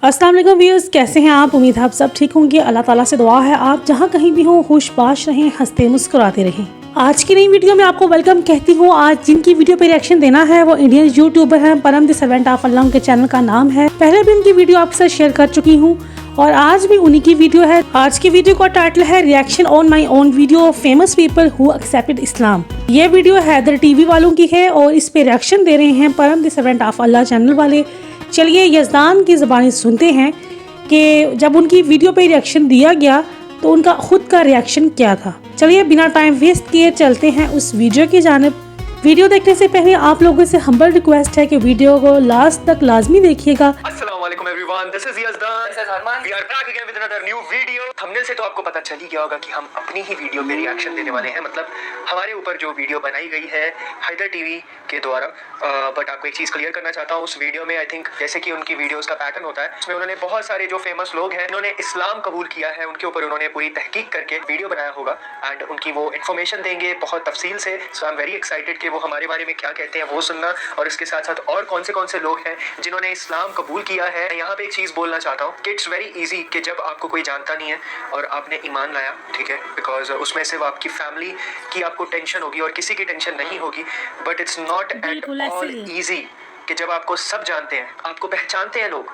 अस्सलाम वालेकुम व्यूअर्स, कैसे हैं आप? उम्मीद है आप सब ठीक होंगे। अल्लाह ताला से दुआ है आप जहाँ कहीं भी हों खुशबाश रहें, हंसते मुस्कुराते रहें। आज की नई वीडियो में आपको वेलकम कहती हूँ। आज जिनकी वीडियो पे रिएक्शन देना है वो इंडियन यूट्यूबर हैं परम द सर्वेंट ऑफ अल्लाह। उनके चैनल का नाम है, पहले भी उनकी वीडियो आपके साथ शेयर कर चुकी हूँ और आज भी उन्हीं की वीडियो है। आज की वीडियो का टाइटल है reaction on my own video of famous people who accepted Islam. ये वीडियो हैदर टीवी वालों की है और इस पे रिएक्शन दे रहे हैं परम the servant of Allah channel वाले। चलिए यज़दान की ज़बानी सुनते हैं कि जब उनकी वीडियो पे रिएक्शन दिया गया तो उनका खुद का रिएक्शन क्या था। चलिए बिना टाइम वेस्ट किए चलते हैं उस वीडियो की जानिब। वीडियो देखने से पहले आप लोगों से हम्बल रिक्वेस्ट है कि वीडियो को लास्ट तक लाजमी देखिएगा। अस्सलाम वालेकुम everyone, this is Yazdan, this is Arman. We are back again with another new video. Thumbnail से तो आपको पता चल ही गया होगा कि हम अपनी ही वीडियो पे रिएक्शन देने वाले हैं, मतलब हमारे ऊपर जो वीडियो बनाई गई है हैदर टीवी के द्वारा। बट आपको एक चीज़ क्लियर करना चाहता हूँ, उस वीडियो में आई थिंक जैसे कि उनकी वीडियोस का पैटर्न होता है, उसमें उन्होंने बहुत सारे जो फेमस लोग हैं उन्होंने इस्लाम कबूल किया है, उनके ऊपर उन्होंने पूरी तहकीक करके वीडियो बनाया होगा एंड उनकी वो इन्फॉर्मेशन देंगे बहुत तफसील से। सो आई एम वेरी एक्साइटेड कि वो हमारे बारे में क्या कहते हैं वो सुनना, और इसके साथ साथ और कौन से लोग हैं जिन्होंने इस्लाम कबूल किया है। यहाँ पे एक चीज़ बोलना चाहता हूँ कि इट्स वेरी इजी कि जब आपको कोई जानता नहीं है और आपने ईमान लाया, ठीक है, बिकॉज उसमें सिर्फ आपकी फैमिली की आपको टेंशन होगी और किसी की टेंशन नहीं होगी। But it's not at all easy कि जब आपको सब जानते हैं, आपको पहचानते हैं लोग,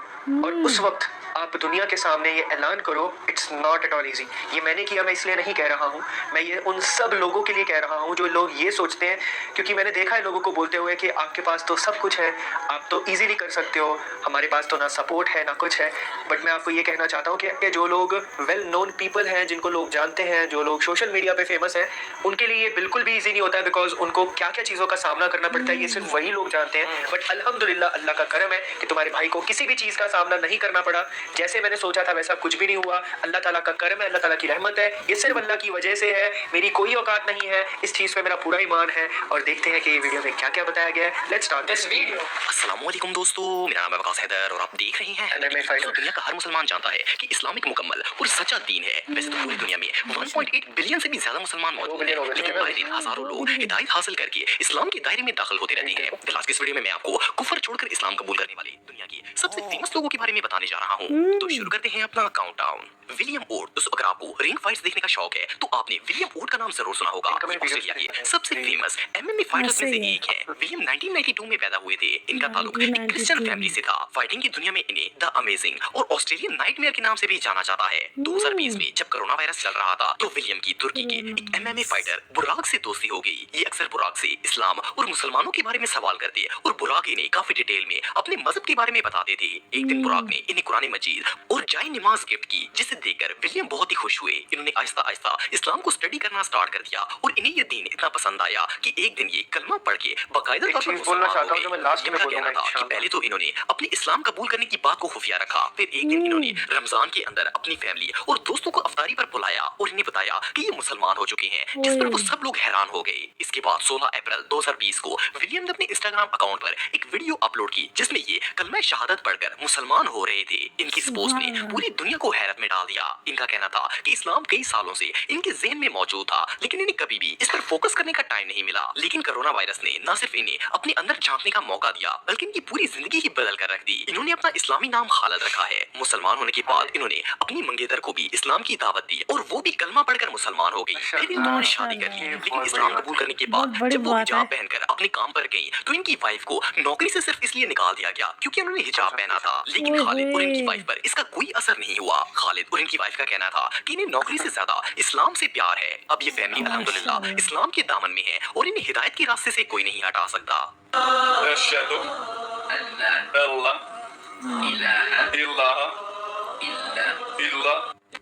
और उस वक्त आप दुनिया के सामने ये ऐलान करो, it's not at all easy. ये मैंने किया, मैं इसलिए नहीं कह रहा हूँ, मैं ये उन सब लोगों के लिए कह रहा हूँ जो लोग ये सोचते हैं, क्योंकि मैंने देखा है लोगों को बोलते हुए कि आपके पास तो सब कुछ है, आप तो इजीली कर सकते हो, हमारे पास तो ना सपोर्ट है ना कुछ है। बट मैं आपको ये कहना चाहता हूँ कि जो लोग वेल नोन पीपल हैं, जिनको लोग जानते हैं, जो लोग सोशल मीडिया पे फेमस हैं, उनके लिए ये बिल्कुल भी ईजी नहीं होता है, बिकॉज उनको क्या क्या चीज़ों का सामना करना पड़ता है ये सिर्फ वही लोग जानते हैं। बट अल्हम्दुलिल्लाह, अल्लाह का करम है कि तुम्हारे भाई को किसी भी चीज़ का सामना नहीं करना पड़ा। जैसे मैंने सोचा था वैसा कुछ भी नहीं हुआ। अल्लाह ताला का करम है, अल्लाह ताला की रहमत है, ये सिर्फ अल्लाह की वजह से है, मेरी कोई औकात नहीं है, इस चीज़ पे मेरा पूरा ईमान है। और देखते हैं कि ये वीडियो में क्या क्या बताया गया है। Let's start this video. अस्सलाम वालेकुम दोस्तों, मेरा नाम है वकास हैदर और आप देख रहे हैं दुनिया का हर मुसलमान जानता है कि इस्लाम एक मुकम्मल और सच्चा दीन है। वैसे तो पूरी दुनिया में 1.8 बिलियन से भी ज्यादा मुसलमान मौजूद हैं, लेकिन आए दिन हजारों लोग हिदायत हासिल करके इस्लाम के दायरे में दाखिल होते रहते हैं। आज की इस वीडियो में मैं आपको कुफर छोड़कर इस्लाम कबूल करने वाले दुनिया की सबसे फेमस लोगों के बारे में बताने जा रहा हूँ। तो शुरू करते हैं अपना काउंटडाउन। विलियम ओट। दोस्तों, अगर आपको रिंग फाइट्स देखने का शौक है तो आपने विलियम ओट का नाम जरूर सुना होगा। ऑस्ट्रेलिया के सबसे फेमस एमएमए फाइटर्स में से एक है। विलियम 1992 में पैदा हुए थे। इनका ताल्लुक एक क्रिश्चियन फैमिली से था। फाइटिंग की दुनिया में इन्हें द अमेजिंग और ऑस्ट्रेलियन नाइटमेयर के नाम से भी जाना जाता है। 2020 में जब कोरोना वायरस चल रहा था तो विलियम की तुर्की के एक एमएमए फाइटर बुराक से दोस्ती हो गई। ये अक्सर बुराक से इस्लाम और मुसलमानों के बारे में सवाल करते और बुराक इन्हें काफी डिटेल में अपने मजहब के बारे में बताते थे। एक दिन बुराक ने इन्हें कुरान मजीद और जाय नमाज गिफ्ट की, जिसे देखकर विलियम बहुत ही खुश हुए। इन्होंने आहिस्ता आहिस्ता इस्लाम को स्टडी करना स्टार्ट कर दिया और इन्हें ये दीन इतना पसंद आया कि एक दिन ये कलमा पढ़ के बाकायदा तौर पर बोलना चाहता हूं जो मैं लास्ट में कहना था कि पहले तो इन्होंने अपने इस्लाम कबूल करने की बात को खुफिया रखा। फिर एक दिन इन्होंने रमजान के अंदर अपनी फैमिली और दोस्तों को अफ्तारी पर बुलाया और इन्हें बताया कि ये मुसलमान हो चुके हैं, जिस पर वो सब लोग हैरान हो गए। इसके बाद 16 अप्रैल 2020 को विलियम ने अपने इंस्टाग्राम अकाउंट पर एक वीडियो अपलोड की जिसमें ये कलमा शहादत पढ़कर मुसलमान हो रहे थे। इनकी इस पोस्ट ने पूरी दुनिया को हैरत में डाल दिया। इनका कहना था कि इस्लाम कई सालों से इनके ज़हन में मौजूद था, लेकिन इन्हें कभी भी इस पर फोकस करने का टाइम नहीं मिला। लेकिन कोरोना वायरस ने न सिर्फ इन्हें अपने अंदर झांकने का मौका दिया, बल्कि इनकी पूरी जिंदगी ही बदल कर रख दी। इन्होंने अपना इस्लामी नाम खालिद रखा है। मुसलमान होने के बाद इन्होंने अपनी मंगेतर को भी इस्लाम की दावत दी और वो भी कलमा पढ़कर मुसलमान हो गई। फिर इन्होंने शादी कर ली, लेकिन इस्लाम कबूल करने के बाद जब वो हिजाब पहनकर अपने काम पर गई तो इनकी वाइफ को नौकरी से सिर्फ इसलिए निकाल दिया गया क्योंकि उन्होंने हिजाब पहना था। लेकिन खालिद और इनकी वाइफ पर इसका कोई असर नहीं हुआ। खालिद और इनकी वाइफ का कहना था कि इन्हें नौकरी से ज्यादा इस्लाम से प्यार है। अब ये फैमिली अल्हम्दुलिल्लाह इस्लाम के दामन में है और इन्हें हिदायत के रास्ते से कोई नहीं हटा सकता।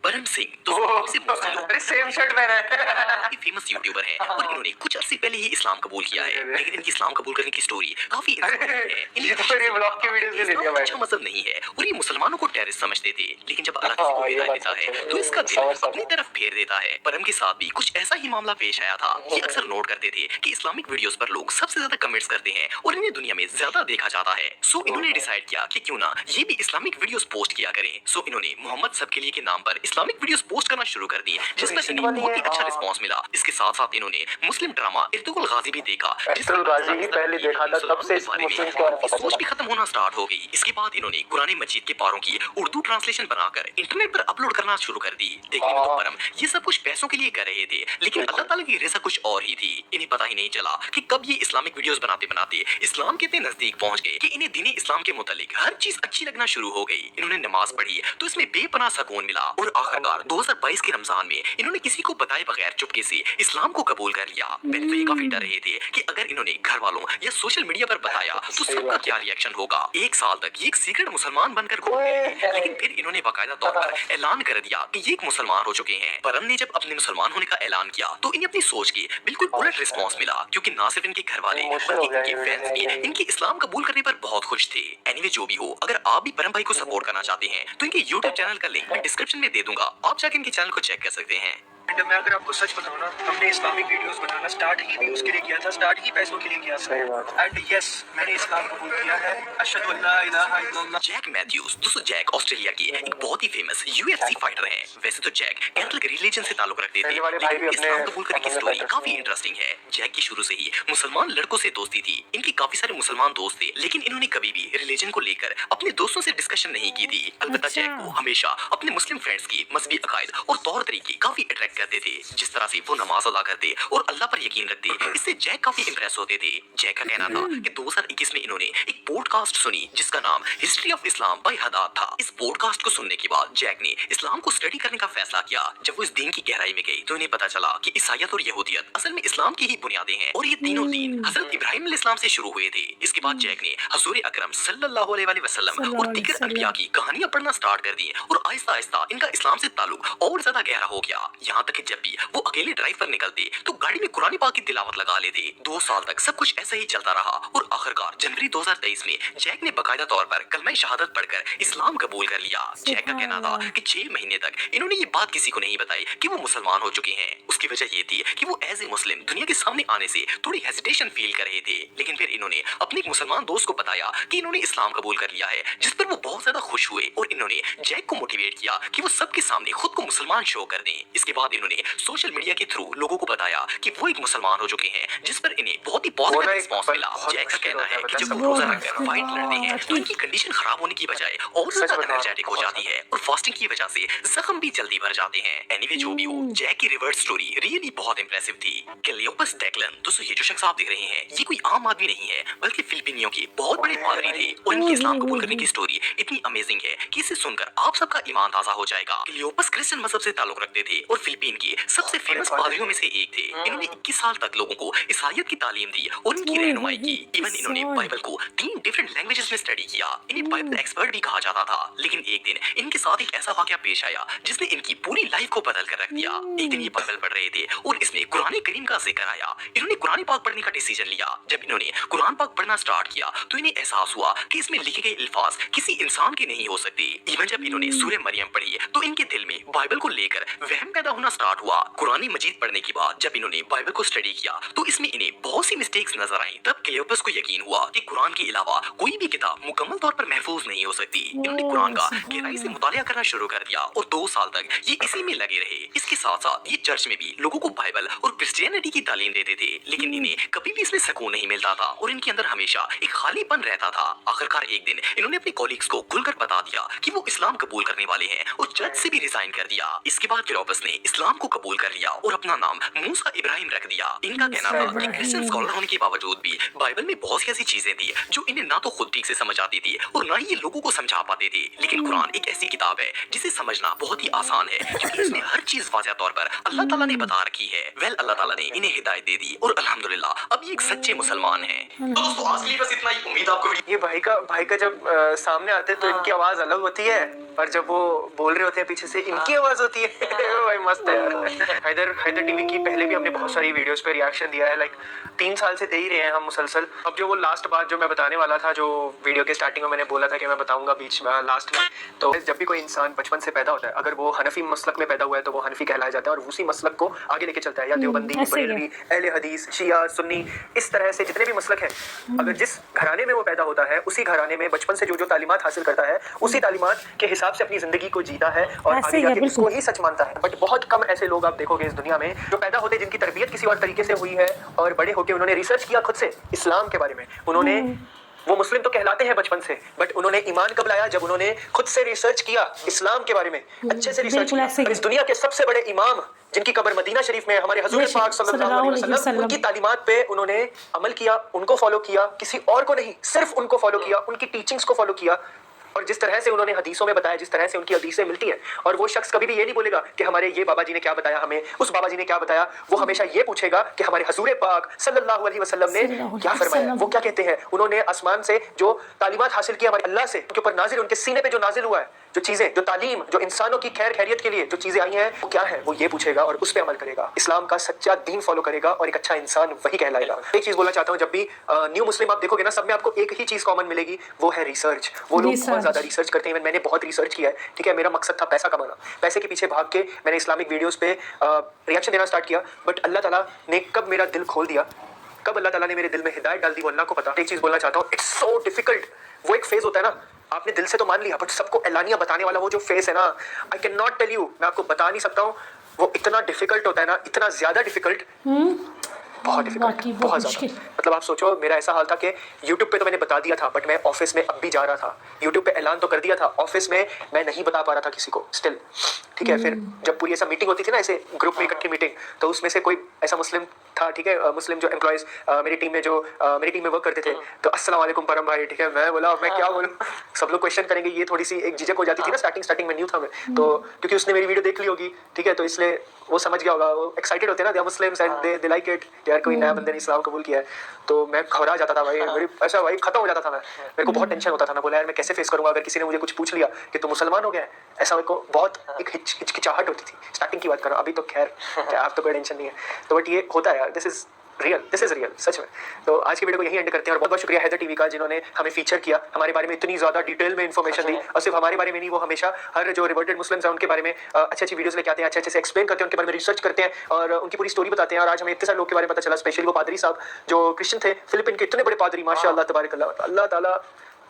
परम सिंह तो सेम शर्ट पहना है। फेमस यूट्यूबर है और इन्होंने कुछ अर्से पहले ही इस्लाम कबूल किया है, लेकिन इनकी इस्लाम कबूल करने की स्टोरी काफी अच्छा मजहब नहीं है और ये मुसलमानों को टेररिस्ट समझते थे, लेकिन जब अल्लाह किसी को हिदायत देता है तो इसका दिल अपनी तरफ फेर देता है। परम के साथ भी कुछ ऐसा ही मामला पेश आया था। ये अक्सर नोट करते थे कि इस्लामिक वीडियोस पर लोग सबसे ज्यादा कमेंट्स करते हैं और इन्हें दुनिया में ज्यादा देखा जाता है। सो इन्होंने डिसाइड किया कि क्यों ना ये भी इस्लामिक वीडियोस पोस्ट किया करें। सो इन्होंने मोहम्मद सब के लिए के नाम पर इस्लामिक वीडियोस पोस्ट करना शुरू कर दी, जिस पर इन्हें बहुत ही अच्छा रिस्पांस मिला। इसके साथ साथ इन्होंने मुस्लिम ड्रामा इर्तुगरुल गाजी भी देखा, इर्तुगरुल गाजी ही पहले देखा था, तब से मुस्लिम को सोच भी खत्म होना स्टार्ट हो गई। इसके बाद इन्होंने कुरान मजीद के पारों की उर्दू ट्रांसलेशन बनाकर इंटरनेट पर अपलोड करना शुरू कर दी। देखने में तो परम ये सब कुछ पैसों के लिए कर रहे थे, लेकिन अल्लाह ताला की रज़ा कुछ और ही थी। इन्हें पता ही नहीं चला कि कब ये इस्लामिक वीडियोस बनाते बनाते इस्लाम के इतने नजदीक पहुंच गए कि इन्हें दीनी इस्लाम के मुतालिक हर चीज अच्छी लगना शुरू हो गई। इन्होंने नमाज पढ़ी तो इसमें बेपनाह सुकून मिला और आखिरकार 2022 के रमजान में इन्होंने किसी को बताए बगैर चुपके से इस्लाम को कबूल कर लिया। पहले तो ये काफी डर रहे थे कि अगर इन्होंने घर वालों या सोशल मीडिया पर बताया तो सबका क्या रिएक्शन होगा। एक साल तक ये एक सीक्रेट मुसलमान बनकर घूम गए, लेकिन फिर इन्होंने बाकायदा तौर पर ऐलान कर दिया कि ये एक मुसलमान हो चुके हैं। पर हमने जब अपने मुसलमान होने का ऐलान किया तो इन्हें अपनी सोच के बिल्कुल उलट रिस्पांस मिला, क्योंकि ना सिर्फ इनके घर वाले बल्कि इनके फैंस भी इनके इस्लाम कबूल करने पर बहुत खुश थे। एनीवे जो भी हो, अगर आप भी परम भाई को सपोर्ट करना चाहते हैं तो इनके यूट्यूब चैनल का लिंक मैं डिस्क्रिप्शन में दे दूंगा, आप जाकर इनके चैनल को चेक कर सकते हैं। मैं अगर आपको सच बताऊं ना, हमने इस्लामिक वीडियोस बनाना स्टार्ट ही व्यूज के लिए किया था, स्टार्ट ही पैसों के लिए किया था। एंड यस, मैंने इस्लाम कबूल किया है। अशहदु अल्ला इलाहा इल्लल्लाह। जैक मैथ्यूज, दोस्तों जैक ऑस्ट्रेलिया की एक बहुत ही फेमस UFC फाइटर हैं। वैसे तो जैक कैथलिक रिलीजन से ताल्लुक रखते थे, लेकिन इस्लाम कबूल करने की स्टोरी काफी इंटरेस्टिंग है। जैक की शुरू से ही मुसलमान लड़कों से दोस्ती थी। इनके काफी सारे मुसलमान दोस्त थे, लेकिन इन्होंने कभी भी रिलीजन को लेकर अपने दोस्तों से डिस्कशन नहीं की थी। अलबत्ता जैक को हमेशा अपने मुस्लिम फ्रेंड्स की मजहबी अकायद और तौर तरीके काफी अट्रैक्ट करते थे। जिस तरह से वो नमाज अदा करते और अल्लाह पर यकीन रखते, इससे जैक काफी इंप्रेस होते थे। जैक का कहना था कि 2021 में इन्होंने एक पॉडकास्ट सुनी जिसका नाम हिस्ट्री ऑफ इस्लाम बाय हदाद था। इस पॉडकास्ट को सुनने के बाद जैक ने इस्लाम को स्टडी करने का फैसला किया। जब वो इस दीन की गहराई में गई तो इन्हें पता चला कि ईसाईयत और यहूदियत असल में इस्लाम की ही बुनियादें हैं और ये तीनों दीन हजरत इब्राहिम अलैहिस्सलाम से शुरू हुए थे। इसके बाद जैक ने हुजूर अकरम सल्लल्लाहु अलैहि वसल्लम और दीगर अंबिया की कहानियां पढ़ना स्टार्ट कर दी और आहिस्ता आहिस्ता इनका इस्लाम से ताल्लुक और ज्यादा गहरा हो गया। यहाँ तक कि जब भी वो अकेले ड्राइव पर निकलते तो गाड़ी में कुरान पाक की तिलावत लगा लेते। 2 साल तक सब कुछ ऐसा ही चलता रहा और आखिरकार जनवरी 2023 में जैक ने बाकायदा तौर पर कलमा शहादत पढ़कर इस्लाम कबूल कर लिया। जैक का कहना था कि 6 महीने तक इन्होंने ये बात किसी को नहीं बताई कि वो मुसलमान हो चुके हैं। उसकी वजह ये थी कि वो एज ए मुस्लिम दुनिया के सामने आने से थोड़ी हेजिटेशन फील कर रहे थे, लेकिन फिर इन्होंने अपने एक मुसलमान दोस्त को बताया कि इन्होंने इस्लाम कबूल कर लिया है, जिस पर वो बहुत ज्यादा खुश हुए और इन्होंने जैक को मोटिवेट किया कि वो सबके सामने खुद को मुसलमान शो कर दें। इसके बाद इन्होंने सोशल मीडिया के थ्रू लोगों को बताया कि वो एक मुसलमान हो चुके हैं, जिस पर इन्हें बहुत ही पॉजिटिव रिस्पांस मिला। जैक का कहना है कि जब वो रोजा रखकर फाइट लड़ते हैं तो इनकी कंडीशन खराब होने की बजाय और ज्यादा एनर्जेटिक हो जाती है और फास्टिंग की वजह से जख्म भी जल्दी भर जाते हैं। एनीवे जो भी हो, जैक की रिवर्स स्टोरी रियली बहुत इंप्रेसिव थी। क्लियोपस डेक्लन, दोस्तों ये जो शख्स आप देख रहे हैं ये कोई आम आदमी नहीं है बल्कि फिलिपिनियों के बहुत बड़े पादरी थे और इनकी इस्लाम कबूल करने की स्टोरी इतनी अमेजिंग है कि इसे सुनकर आप सबका ईमान ताजा हो जाएगा। क्लियोपस क्रिश्चियन मजहब से ताल्लुक रखते थे और फिलिपीन के सबसे फेमस पादरियों में से एक थे। इन्होंने 21 साल तक लोगों को ईसाईयत की तालीम दी और इनकी रहनुमाई की। इवन इन्होंने बाइबल को 3 डिफरेंट लैंग्वेजेस में स्टडी किया। इन्हें बाइबल एक्सपर्ट भी कहा जाता था, लेकिन एक दिन इनके साथ एक ऐसा वाकया पेश आया जिसने इनकी पूरी लाइफ को बदल कर रख दिया। एक दिन ये बाइबल पढ़ रहे थे और इसमें कुरान करीम का जिक्र आया। इन्होंने कुरान पाक पढ़ने का डिसीजन लिया। जब इन्होंने कुरान पाक पढ़ना स्टार्ट किया तो इन्हें एहसास हुआ कि इसमें लिखे गए अल्फाज किसी इंसान के नहीं हो सकते। इवन जब इन्होंने सूरह मरियम पढ़ी तो इनके दिल में बाइबल को लेकर वहम पैदा होना स्टार्ट हुआ। कुरानी मजीद पढ़ने के बाद जब इन्होंने बाइबल को स्टडी किया तो इसमें इन्हें बहुत सी मिस्टेक्स नजर आई। तब क्लियोपस को यकीन हुआ कि कुरान के अलावा कोई भी किताब मुकम्मल तौर पर महफूज नहीं हो सकती। इन्होंने कुरान का गहराई से मुतालिया करना शुरू कर दिया और 2 साल तक ये इसी में लगे रहे। इसके साथ साथ ये चर्च में भी लोगों को बाइबल और क्रिश्चियनिटी की तालीम देते थे, लेकिन इन्हें कभी भी इसमें सुकून नहीं मिलता था और इनके अंदर हमेशा एक खालीपन रहता था। आखिरकार एक दिन इन्होंने अपने कॉलीग्स को खुलकर बता दिया कि वो इस्लाम कबूल करने वाले हैं और चर्च से भी रिजाइन कर दिया। इसके बाद क्लियोपस ने इस्लाम को कबूल कर लिया और अपना नाम मूसा इब्राहिम रख दिया। इनका कहना था कि क्रिश्चियन स्कॉलर होने के बावजूद भी बाइबल में बहुत सी ऐसी चीजें थी जो इन्हें ना तो खुद ठीक से समझ आती थी और ना ही ये लोगों को समझा पाते थे, लेकिन कुरान एक ऐसी किताब है जिसे समझना बहुत ही आसान है क्योंकि इसमें हर चीज वाज़ेह तौर पर अल्लाह ताला ने बता रखी है। वेल, अल्लाह ताला ने इन्हें हिदायत दे दी और अल्हम्दुलिल्लाह अब ये एक सच्चे मुसलमान हैं। तो दोस्तों आज के लिए बस इतना ही। उम्मीद आपको ये भाई का जब सामने आते हैं तो इनकी आवाज अलग होती है और जब वो बोल रहे होते हैं पीछे से इनकी आवाज होती है। भाई मस्त है यार। हैदर टीवी की पहले भी हमने बहुत सारी वीडियोस पे रिएक्शन दिया है, लाइक 3 साल से दे ही रहे हैं हम मुसलसल। अब जो वो लास्ट बात जो मैं बताने वाला था, जो वीडियो के स्टार्टिंग में मैंने बोला था कि मैं बताऊंगा बीच में लास्ट में, तो जब भी कोई इंसान बचपन से पैदा होता है, अगर वो हनफी मसलक में पैदा हुआ है तो वो हनफी कहलाया जाता है और उसी मसलक को आगे लेके चलता है, या देवबंदी, बरेलवी, अहले हदीस, शिया, सुन्नी, इस तरह से जितने भी मसलक हैं, अगर जिस घराने में वो पैदा होता है उसी घराने में बचपन से जो तालीमात हासिल करता है उसी तालीमात के हिसाब से अपनी जिंदगी को जीता है और ऐसे आगे ही है, जाके उसको बिल्कुल। ही सच मानता है। बट बहुत कम ऐसे लोग आप देखोगे इस दुनिया में जो पैदा होते जिनकी तरबियत किसी और तरीके से हुई है और बड़े होके उन्होंने रिसर्च किया खुद से इस्लाम के बारे में। उन्होंने वो मुस्लिम तो कहलाते हैं बचपन से, बट उन्होंने ईमान कब लाया? जब उन्होंने खुद से रिसर्च किया इस्लाम के बारे में, अच्छे से रिसर्च बिल्कुल किया। ऐसे ही। और इस दुनिया के सबसे बड़े इमाम जिनकी कब्र मदीना शरीफ में है, हमारे हुजूर पाक सल्लल्लाहु अलैहि वसल्लम, उनकी तालीमात पे उन्होंने अमल किया, उनको फॉलो किया, किसी और को नहीं, सिर्फ उनको फॉलो किया, उनकी टीचिंग्स को फॉलो किया। और जिस तरह से उन्होंने हदीसों में बताया, जिस तरह से उनकी हदीसें मिलती हैं, और वो शख्स कभी भी ये नहीं बोलेगा कि हमारे ये बाबा जी ने क्या बताया हमें, उस बाबा जी ने क्या बताया। वो हमेशा ये पूछेगा कि हमारे हुजूर पाक सल्लल्लाहु अलैहि वसल्लम ने क्या फरमाया, वो क्या कहते हैं। उन्होंने आसमान से जो तालीमात हासिल की हमारे अल्लाह से, उनके ऊपर नाजिल, उनके सीने पे जो नाजिल हुआ है, जो चीजें, जो तालीम, जो इंसानों की खैर खैरियत के लिए जो चीजें आई हैं, वो क्या है, वो ये पूछेगा और उस पे अमल करेगा। इस्लाम का सच्चा दीन फॉलो करेगा और एक अच्छा इंसान वही कहलाएगा। एक चीज बोलना चाहता हूँ, जब भी न्यू मुस्लिम आप देखोगे ना, सब में आपको एक ही चीज कॉमन मिलेगी, वो है रिसर्च। वो लोग बहुत ज्यादा रिसर्च करते हैं। मैंने बहुत रिसर्च किया है, ठीक है। मेरा मकसद था पैसा कमाना, पैसे के पीछे भाग के मैंने इस्लामिक वीडियोस पे रिएक्शन देना स्टार्ट किया। बट अल्लाह ताला ने कब मेरा दिल खोल दिया, कब अल्लाह ताला ने मेरे दिल में हिदायत डाल दी, वो अल्लाह को पता। एक चीज बोलना चाहता हूँ, इट्स सो डिफिकल्ट। वो एक फेज होता है ना, आपने दिल से तो मान लिया, बट सबको एलानिया बताने वाला वो जो फेस है ना, I can not tell you, मैं आपको बता नहीं सकता हूँ। वो इतना डिफिकल्ट होता है ना, इतना ज्यादा डिफिकल्ट, बहुत डिफिकल्ट, बहुत ज्यादा। मतलब आप सोचो, मेरा ऐसा हाल था कि यूट्यूब पे तो मैंने बता दिया था, बट मैं ऑफिस में अब भी जा रहा था। यूट्यूब पे ऐलान तो कर दिया था, ऑफिस में मैं नहीं बता पा रहा था किसी को स्टिल, ठीक है। फिर जब पूरी ऐसा मीटिंग होती थी ना, ऐसे ग्रुप में इकट्ठी मीटिंग, तो उसमें से कोई ऐसा मुस्लिम था, ठीक है, मुस्लिम जो एम्प्लॉयज मेरी टीम में, जो मेरी टीम में वर्क करते थे, तो अस्सलाम वालेकुम परम भाई, ठीक है। मैं बोला मैं क्या बोलूँ, सब लोग क्वेश्चन करेंगे, ये थोड़ी सी एक झिझक हो जाती थी ना स्टार्टिंग में, न्यू था मैं तो, क्योंकि उसने मेरी वीडियो देख ली होगी, ठीक है, तो इसलिए वो समझ गया होगा, वो एक्साइटेड होते हैं ना, they are Muslims and they like it, यार कोई नया बंदे ने इस्लाम कबूल किया है। तो मैं घबरा जाता था भाई, मेरी ऐसा भाई खत्म हो जाता था मैं, मेरे को बहुत टेंशन होता था। मैं बोला यार मैं कैसे फेस करूंगा अगर किसी ने मुझे कुछ पूछ लिया कि तुम मुसलमान हो गया है, ऐसा मेरे को बहुत एक हिचकिचाहट होती थी। स्टार्टिंग की बात करो, अभी तो खैर आप तो कोई टेंशन नहीं है, तो बट ये होता है यार, दिस इज रियल सच में। तो आज की वीडियो को यही एंड करते हैं, और बहुत बहुत शुक्रिया हैदर टीवी का जिन्होंने हमें फीचर किया, हमारे बारे में इतनी ज़्यादा डिटेल में इन्फॉर्मेशन दी। और सिर्फ हमारे बारे में नहीं, वो हमेशा हर जो रिवर्टेड मुस्लिम्स हैं उनके बारे में अच्छी अच्छी वीडियोस लेके आते हैं, अच्छे अच्छे से एक्सप्लेन करते हैं, उनके बारे में रिसर्च करते हैं और उनकी पूरी स्टोरी बताते हैं। और आज हमें इतने सारे लोग के बारे में पता चला, स्पेशली वो पादरी साहब जो क्रिश्चियन थे, फिलिपीन के इतने बड़े पादरी, माशाअल्लाह तबारक अल्लाह। अल्लाह ताला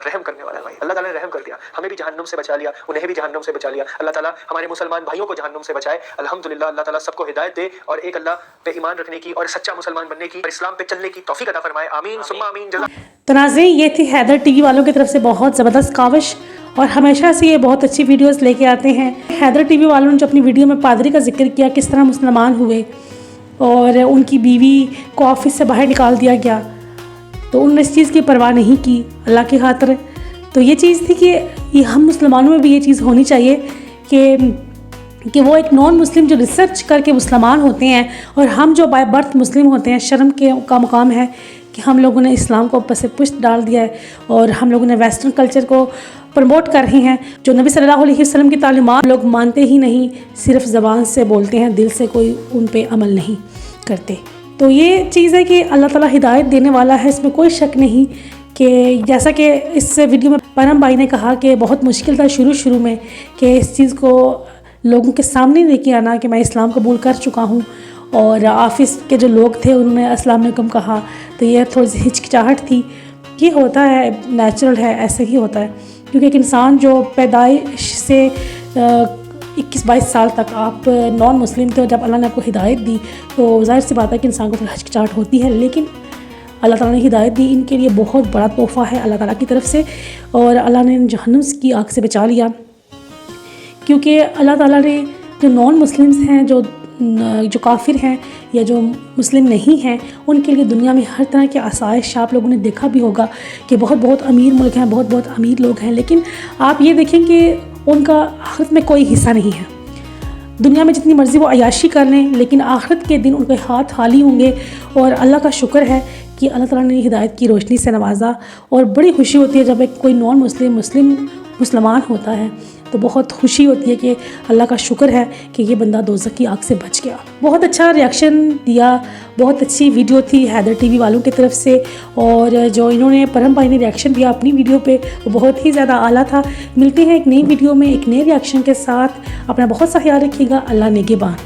रहम करने वाला है भाई, अल्लाह ताला ने रहम कर दिया, हमें भी जहन्नुम से बचा लिया, उन्हें भी जहन्नुम से बचा लिया। अल्लाह ताला हमारे मुसलमान भाइयों को जहन्नुम से बचाए, अल्हम्दुलिल्लाह। अल्लाह ताला सबको हिदायत दे और एक अल्लाह पे ईमान रखने की और सच्चा मुसलमान बनने की और इस्लाम पे चलने की तौफीक अता फरमाए, आमीन सुम्मा आमीन। जज़ा। तो नाज़रीन, ये थी हैदर टीवी वालों की तरफ से बहुत ज़बरदस्त काविश, और हमेशा से ये बहुत अच्छी वीडियोस लेके आते हैं। हैदर टीवी वालों ने जो अपनी वीडियो में पादरी का जिक्र किया, किस तरह मुसलमान हुए और उनकी बीवी को ऑफिस से बाहर निकाल दिया गया, तो उन्होंने इस चीज़ की परवाह नहीं की अल्लाह की खातिर। तो ये चीज़ थी कि ये हम मुसलमानों में भी ये चीज़ होनी चाहिए कि वो एक नॉन मुस्लिम जो रिसर्च करके मुसलमान होते हैं, और हम जो बाय बर्थ मुस्लिम होते हैं, शर्म का मुकाम है कि हम लोगों ने इस्लाम को ऊपर से पुष्ट डाल दिया है और हम लोगों ने वेस्टर्न कल्चर को प्रमोट कर रहे हैं। जो नबी सल्लल्लाहु अलैहि वसल्लम की तालीमात लोग मानते ही नहीं, सिर्फ ज़बान से बोलते हैं, दिल से कोई उन पे अमल नहीं करते। तो ये चीज़ है कि अल्लाह ताला हिदायत देने वाला है, इसमें कोई शक नहीं। कि जैसा कि इस वीडियो में परम भाई ने कहा कि बहुत मुश्किल था शुरू में कि इस चीज़ को लोगों के सामने लेके आना कि मैं इस्लाम कबूल कर चुका हूँ, और ऑफिस के जो लोग थे उन्होंने अस्सलाम वालेकुम कहा, तो ये थोड़ी सी हिचकिचाहट थी। ये होता है, नेचुरल है, ऐसे ही होता है, क्योंकि एक इंसान जो पैदाइश से 21-22 साल तक आप नॉन मुस्लिम थे, और जब अल्लाह ने आपको हिदायत दी तो ज़ाहिर सी बात है कि इंसान को हिचकिचाहट होती है, लेकिन अल्लाह ताला ने हिदायत दी, इनके लिए बहुत बड़ा तोहफ़ा है अल्लाह ताला की तरफ से। और अल्लाह ने जहन्नुम की आग से बचा लिया, क्योंकि अल्लाह ताला ने जो नॉन मुस्लिम्स हैं, जो काफिर हैं या जो मुस्लिम नहीं हैं, उनके लिए दुनिया में हर तरह के आसाइश, आप लोगों ने देखा भी होगा कि बहुत अमीर मुल्क हैं, बहुत अमीर लोग हैं, लेकिन आप ये देखें कि उनका आखिरत में कोई हिस्सा नहीं है। दुनिया में जितनी मर्ज़ी वो अयाशी कर लें, लेकिन आखिरत के दिन उनके हाथ खाली होंगे। और अल्लाह का शुक्र है कि अल्लाह ताला ने हिदायत की रोशनी से नवाजा, और बड़ी खुशी होती है जब एक कोई नॉन मुसलमान होता है, तो बहुत खुशी होती है कि अल्लाह का शुक्र है कि ये बंदा दोज़ख की आग से बच गया। बहुत अच्छा रिएक्शन दिया, बहुत अच्छी वीडियो थी हैदर टीवी वालों की तरफ से, और जो इन्होंने परम भाई ने रिएक्शन दिया अपनी वीडियो पे, वो बहुत ही ज़्यादा आला था। मिलते हैं एक नई वीडियो में एक नए रिएक्शन के साथ, अपना बहुत सा ख्याल रखिएगा। अल्लाह निगहबान।